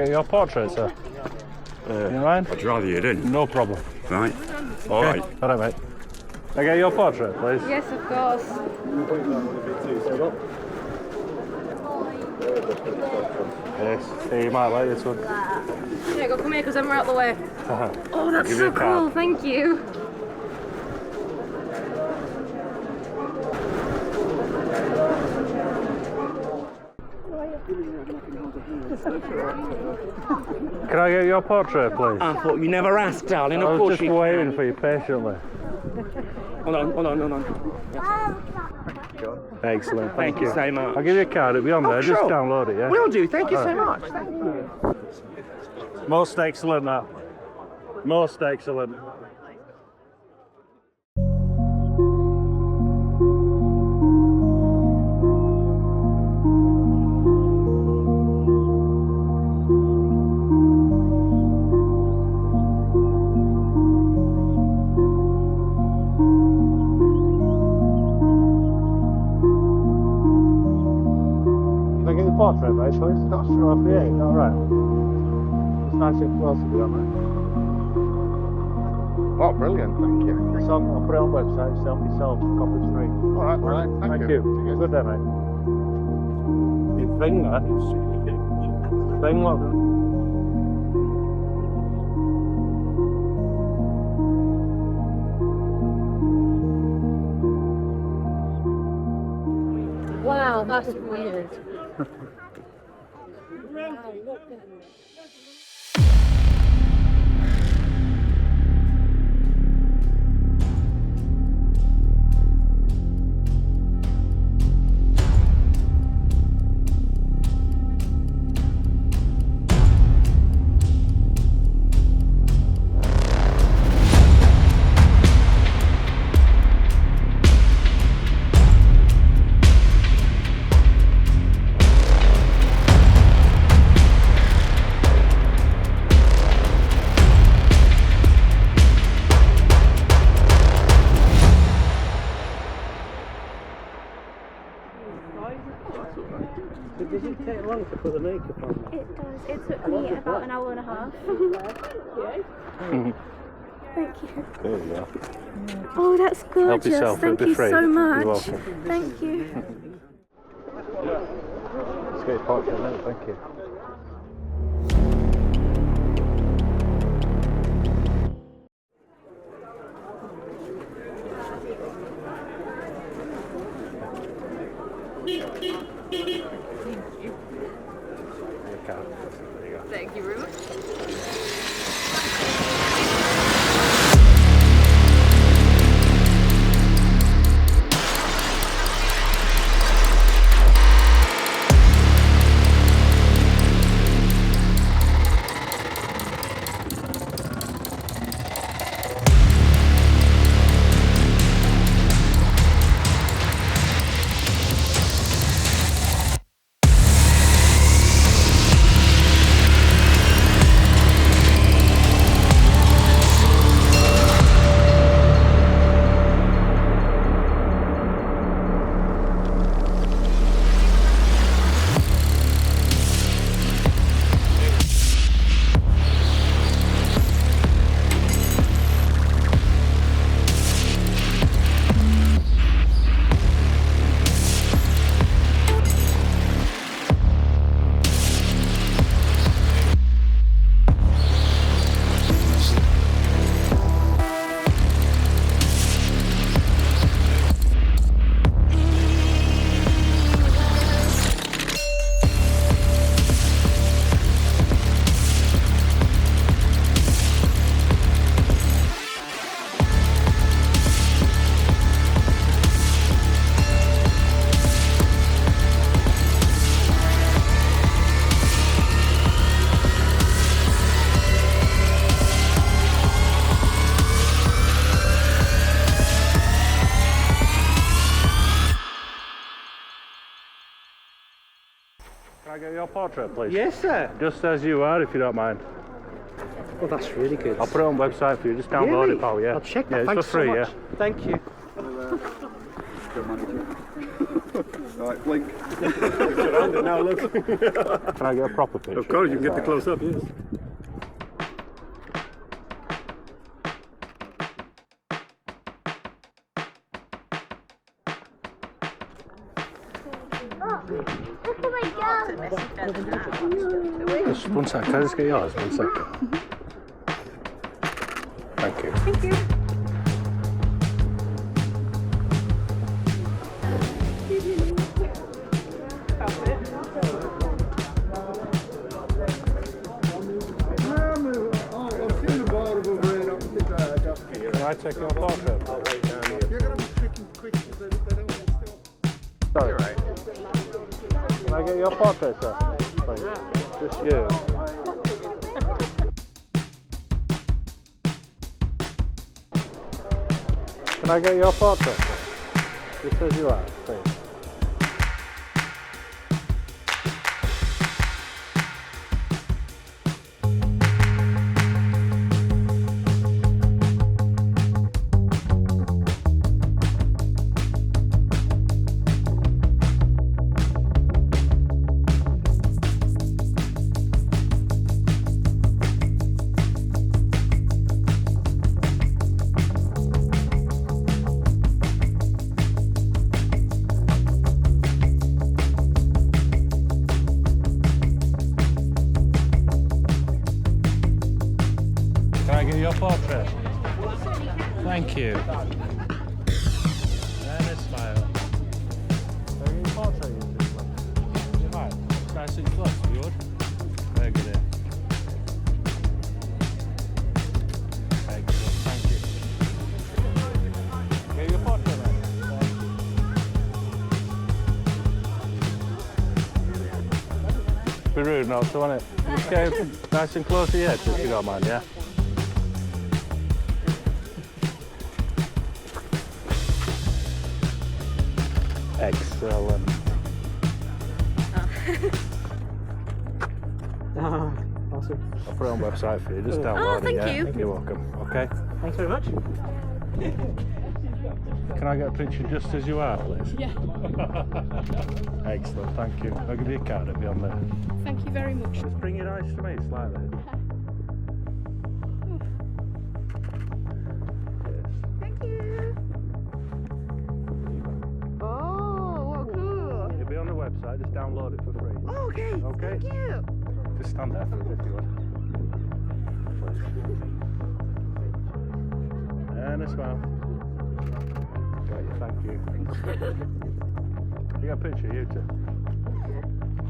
get your portrait, sir? You mind? I'd rather you didn't. No problem. Right. All right. All right, mate. Can I get your portrait, please? Yes, of course. Yes. Yeah, you might like this one. Yeah, go come here because then we're out the way. Oh, that's Give you so a card. cool. Thank you. Can I get your portrait, please? I thought you never asked, darling. I Of was course just you. waiting for you patiently. Hold on. Excellent, Thank you so much. I'll give you a card, it'll be on there, just sure. download it, yeah? Will do. Thank you so much. Thank you. Most excellent, that. Most excellent. Can I get your portrait, mate, please? Not sure off the eight, alright. It's nice and close to be on there. Oh, brilliant. Thank you. So I'll put it on the website, help yourself, copy street. All right. Thank you. Good day, mate. You thing that. Thing what? Wow, that's weird. Does it take long to put the makeup on? It does. It took me about an hour and a half. Thank you. There you go. Oh, that's gorgeous. yourself, Thank it'll be you free. so You're much. welcome. Thank you. Let's get your portrait, mate. Thank you. Thank you very much. Can I get your portrait, please? Yes, sir. Just as you are, if you don't mind. Well, that's really good. I'll put it on the website for you. Just download Really? it, pal, yeah. I'll check Yeah, that. it's Thanks for free, so much. yeah. Thank you. Right, blink. Around it now, look. Can I get a proper picture? Of course, you can get the close up, yes. Just one sec, can I just get yours? 1 second. Thank you. Thank you. Can I take your portrait? I'll wait down here. You're going to be quick so they don't stop. Sorry. Right. Can I get your portrait, sir? Thanks. Just you. Can I get your portrait, sir? Just as you are, please. Can I get your portrait? Thank you. And a smile. Can I get your portrait, you two? You might. Nice and close, if you would. Very good. Excellent, thank you. Get your portrait, then. Be rude not to, won't it? Just get nice and close to your head, if you don't mind, yeah? Excellent. Awesome. I'll put it on the website for you. Just download thank it. Yeah? you. You're welcome. Okay. Thanks very much. Can I get a picture just as you are, please? Yeah. Excellent. Thank you. I'll give you a card. It'll be on there. Thank you very much. Just bring your eyes to me slightly. Thank you. Oh, what cool. It'll be on the website. Just download it for free. Oh, okay. Okay. Thank you. Just stand there for a bit if you want. And a smile. Got you, thank you. You got a picture, you two?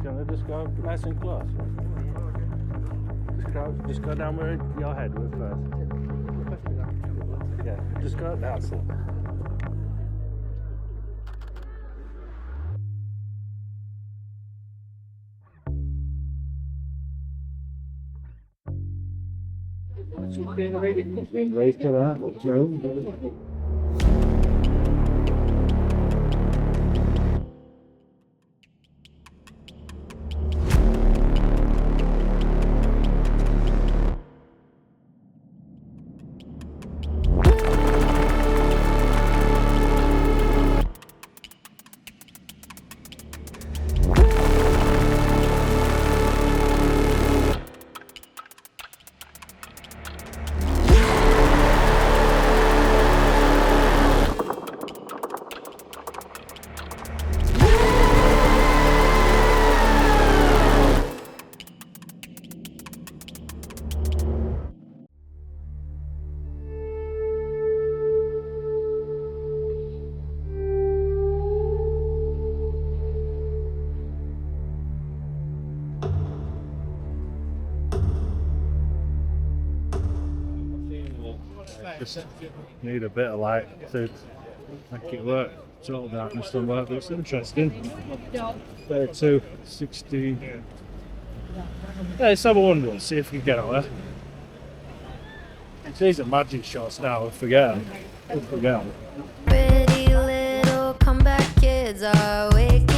Can I just go nice and close? Just go down where your head was first. Yeah, just go down. Ready for that? Just need a bit of light to make it work. Total darkness don't work, but it's interesting. 32, 60. Yeah, let's have a wander and see if we can get out there. These are magic shots now, I forget them. Pretty little comeback kids are waking